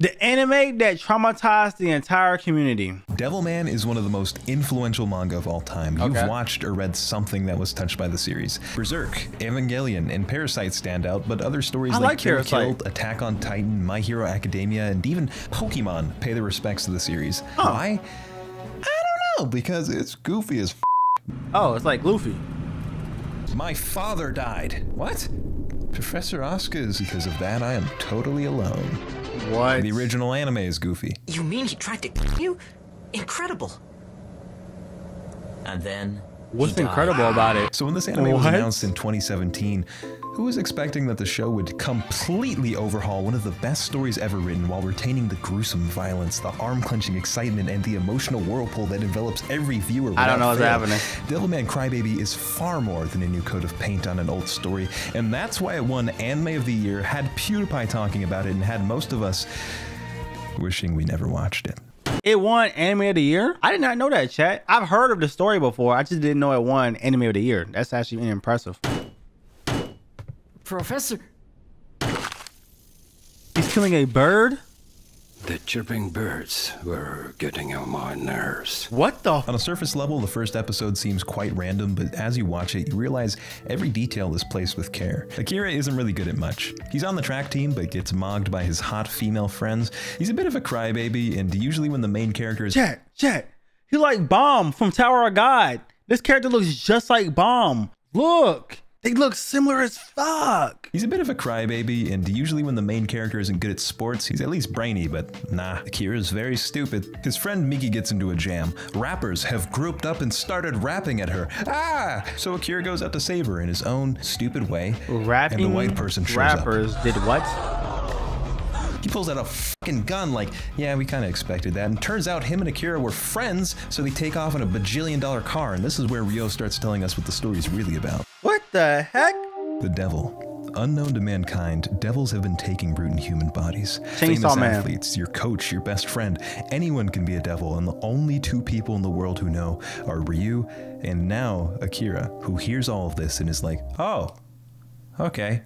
The anime that traumatized the entire community. Devilman is one of the most influential manga of all time. You've watched or read something that was touched by the series. Berserk, Evangelion, and Parasite stand out, but other stories like Kill la Kill, Attack on Titan, My Hero Academia, and even Pokemon pay their respects to the series. Why? I don't know, because it's goofy as Oh, it's like Luffy. My father died. What? Professor Asuka's. Because of that, I am totally alone. What? The original anime is goofy. You mean he tried to kill you? Incredible. And then what's incredible about it? So when this anime was announced in 2017, who was expecting that the show would completely overhaul one of the best stories ever written while retaining the gruesome violence, the arm-clenching excitement, and the emotional whirlpool that envelops every viewer? I don't know what's happening. Devilman Crybaby is far more than a new coat of paint on an old story, and that's why it won Anime of the Year, had PewDiePie talking about it, and had most of us wishing we never watched it. It won Anime of the Year? I did not know that, chat. I've heard of the story before. I just didn't know it won Anime of the Year. That's actually impressive. Professor. He's killing a bird? The chirping birds were getting on my nerves. What the? On a surface level, the first episode seems quite random, but as you watch it, you realize every detail is placed with care. Akira isn't really good at much. He's on the track team, but gets mogged by his hot female friends. He's a bit of a crybaby, and usually when the main character is— Chat, he like Bomb from Tower of God. This character looks just like Bomb. Look. They look similar as fuck. He's a bit of a crybaby, and usually when the main character isn't good at sports, he's at least brainy, but nah, Akira's very stupid. His friend Miki gets into a jam. Rappers have grouped up and started rapping at her. Ah! So Akira goes out to save her in his own stupid way. Rapping and the white person shows rappers up. Did what? He pulls out a fucking gun like, yeah, we kind of expected that. And turns out him and Akira were friends, so they take off in a bajillion-dollar car, and this is where Ryo starts telling us what the story's really about. What the heck? The devil. Unknown to mankind, devils have been taking root in human bodies. Chainsaw Man. Athletes, your coach, your best friend, anyone can be a devil, and the only two people in the world who know are Ryu and now Akira, who hears all of this and is like, oh, okay.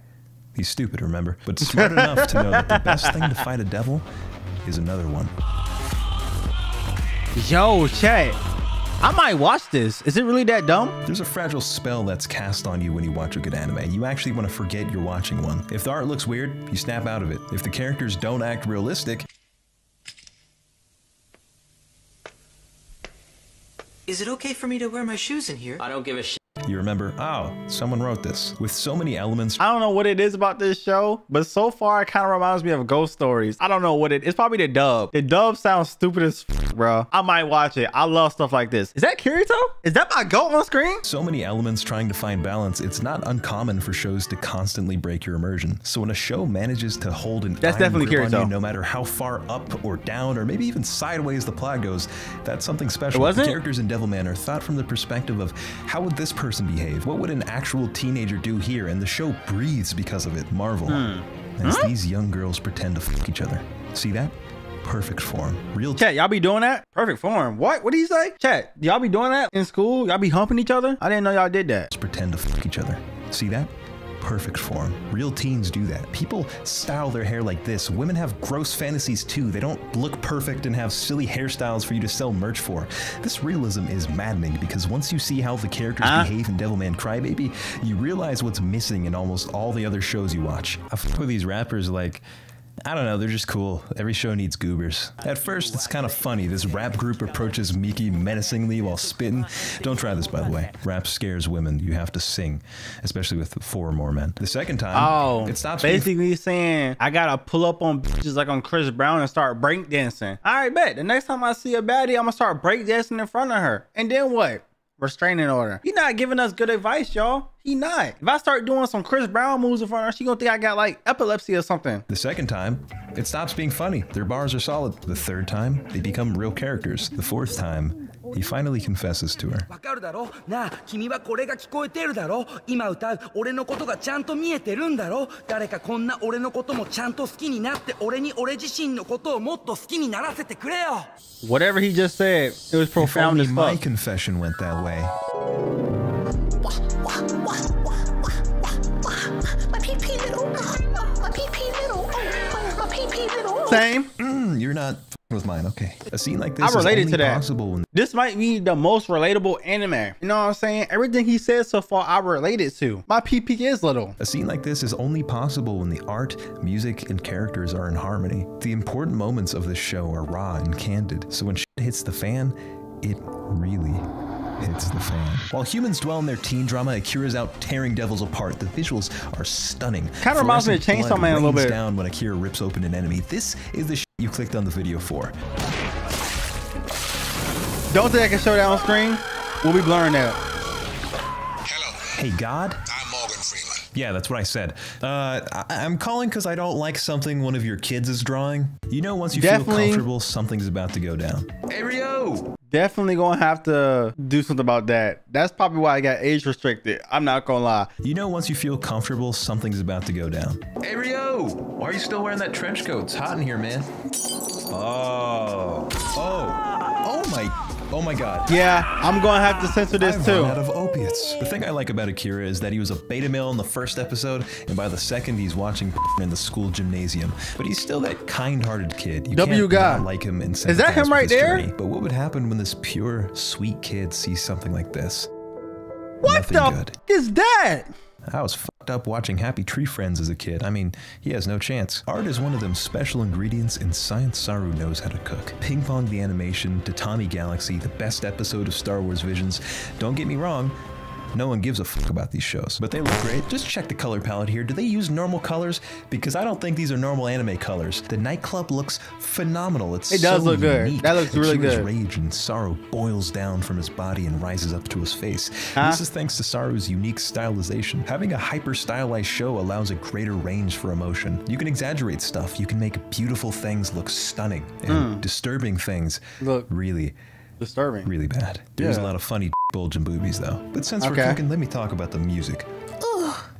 He's stupid, remember? But smart enough to know that the best thing to fight a devil is another one. Yo, chat. I might watch this. Is it really that dumb? There's a fragile spell that's cast on you when you watch a good anime. You actually want to forget you're watching one. If the art looks weird, you snap out of it. If the characters don't act realistic... Is it okay for me to wear my shoes in here? I don't give a shit. You remember, oh, someone wrote this. With so many elements. I don't know what it is about this show, but so far it kind of reminds me of Ghost Stories. I don't know what it's probably the dub. The dub sounds stupid as bro. I might watch it. I love stuff like this. Is that Kirito? Is that my goat on screen? So many elements trying to find balance. It's not uncommon for shows to constantly break your immersion. So when a show manages to hold an that's definitely grip on Kirito. you, no matter how far up or down or maybe even sideways the plot goes, that's something special. The characters in Devilman are thought from the perspective of how would this person behave? What would an actual teenager do here? And the show breathes because of it. Marvel. As these young girls pretend to fuck each other. See that? Perfect form. Real chat, y'all be doing that? Perfect form. What? What do you say? Chat, y'all be doing that in school? Y'all be humping each other? I didn't know y'all did that. Pretend to fuck each other. See that? Perfect form. Real teens do that. People style their hair like this. Women have gross fantasies too. They don't look perfect and have silly hairstyles for you to sell merch for. This realism is maddening because once you see how the characters behave in Devilman Crybaby, you realize what's missing in almost all the other shows you watch. I fuck with these rappers like, I don't know, they're just cool. Every show needs goobers. At first, it's kind of funny. This rap group approaches Miki menacingly while spitting. Don't try this, by the way. Rap scares women. You have to sing, especially with 4 or more men. The second time, it stops basically saying, I gotta pull up on bitches like on Chris Brown and start breakdancing. All right, bet. The next time I see a baddie, I'm gonna start breakdancing in front of her. And then what? Restraining order. He not giving us good advice, y'all. He not. If I start doing some Chris Brown moves in front of her, she gonna think I got like epilepsy or something. The second time, it stops being funny. Their bars are solid. The third time, they become real characters. The fourth time, he finally confesses to her. Whatever he just said, it was profound as fuck. My confession went that way. Same. You're not with mine. Okay. A scene like this I related is only to that. possible when This might be the most relatable anime. You know what I'm saying? Everything he said so far, I related to. My PP is little. A scene like this is only possible when the art, music, and characters are in harmony. The important moments of this show are raw and candid, so when shit hits the fan, it really hits the fan. While humans dwell in their teen drama, Akira's out tearing devils apart. The visuals are stunning. Kind of reminds me of Fluorescent Chainsaw blood Man a little rains bit. down when Akira rips open an enemy. This is the shit you clicked on the video for. Don't think I can show that on screen. We'll be blurring that. Hello, Hey, God? I'm Morgan Freeman. Yeah, that's what I said. I'm calling because I don't like something one of your kids is drawing. You know, once you feel Definitely. comfortable, something's about to go down. Hey, Rio! Definitely gonna have to do something about that. That's probably why I got age restricted. I'm not gonna lie. You know, once you feel comfortable, something's about to go down. Hey, Rio! Why are you still wearing that trench coat? It's hot in here, man. Oh my God. Yeah, I'm gonna have to censor this I've too. run out of opiates. The thing I like about Akira is that he was a beta male in the first episode, and by the second, he's watching in the school gymnasium. But he's still that kind-hearted kid. You can't TrueGawd. not like him and Is that sympathize him with right his there? journey. But what would happen when this pure, sweet kid sees something like this? What Nothing the good. f is that? I was fucked up watching Happy Tree Friends as a kid. I mean, he has no chance. Art is one of them special ingredients, and Science Saru knows how to cook. Ping Pong the Animation, Tatami Galaxy, the best episode of Star Wars Visions. Don't get me wrong, no one gives a fuck about these shows, but they look great. Just check the color palette here. Do they use normal colors? Because I don't think these are normal anime colors. The nightclub looks phenomenal. It does look good. That looks really good. Rage and sorrow boils down from his body and rises up to his face. This is thanks to Saru's unique stylization. Having a hyper-stylized show allows a greater range for emotion. You can exaggerate stuff. You can make beautiful things look stunning, and disturbing things Look really disturbing. really bad. There's a Yeah. lot of funny bulging boobies though. But since we're Okay. cooking, let me talk about the music.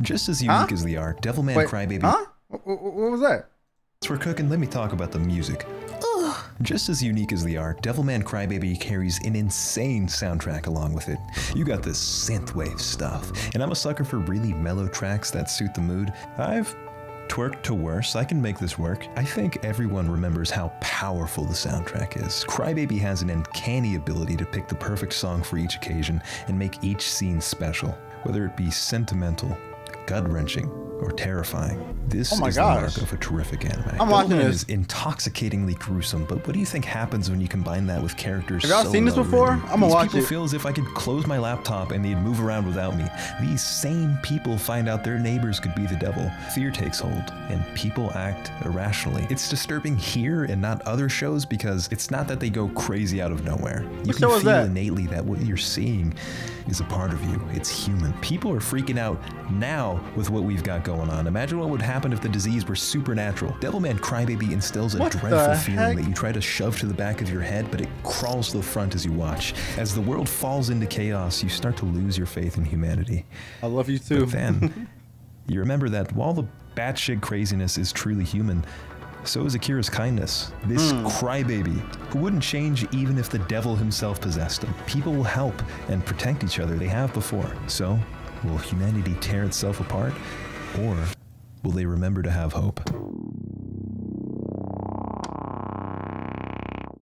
Just as unique as the art, Devilman Wait, Crybaby. huh? What was that? Since we're cooking, let me talk about the music. Just as unique as the art, Devilman Crybaby carries an insane soundtrack along with it. You got this synthwave stuff, and I'm a sucker for really mellow tracks that suit the mood. I've twerked to worse. I can make this work. I think everyone remembers how powerful the soundtrack is. Crybaby has an uncanny ability to pick the perfect song for each occasion and make each scene special, whether it be sentimental, gut-wrenching, or terrifying. This Oh my is the mark gosh. of a terrific anime. I'm watching Devilman this. is intoxicatingly gruesome, but what do you think happens when you combine that with characters Have y'all so seen this well before? written? I'm gonna These watch people it. feel as if I could close my laptop and they'd move around without me. These same people find out their neighbors could be the devil. Fear takes hold, and people act irrationally. It's disturbing here and not other shows because it's not that they go crazy out of nowhere. You What can show is feel that? innately that what you're seeing is a part of you. It's human. People are freaking out now with what we've got going on. Imagine what would happen if the disease were supernatural. Devilman Crybaby instills a What the dreadful feeling heck? that you try to shove to the back of your head, but it crawls to the front as you watch. As the world falls into chaos, you start to lose your faith in humanity. I love you too. But then, you remember that while the batshit craziness is truly human, so is Akira's kindness. This crybaby, who wouldn't change even if the devil himself possessed him. People will help and protect each other. They have before. So, will humanity tear itself apart? Or will they remember to have hope?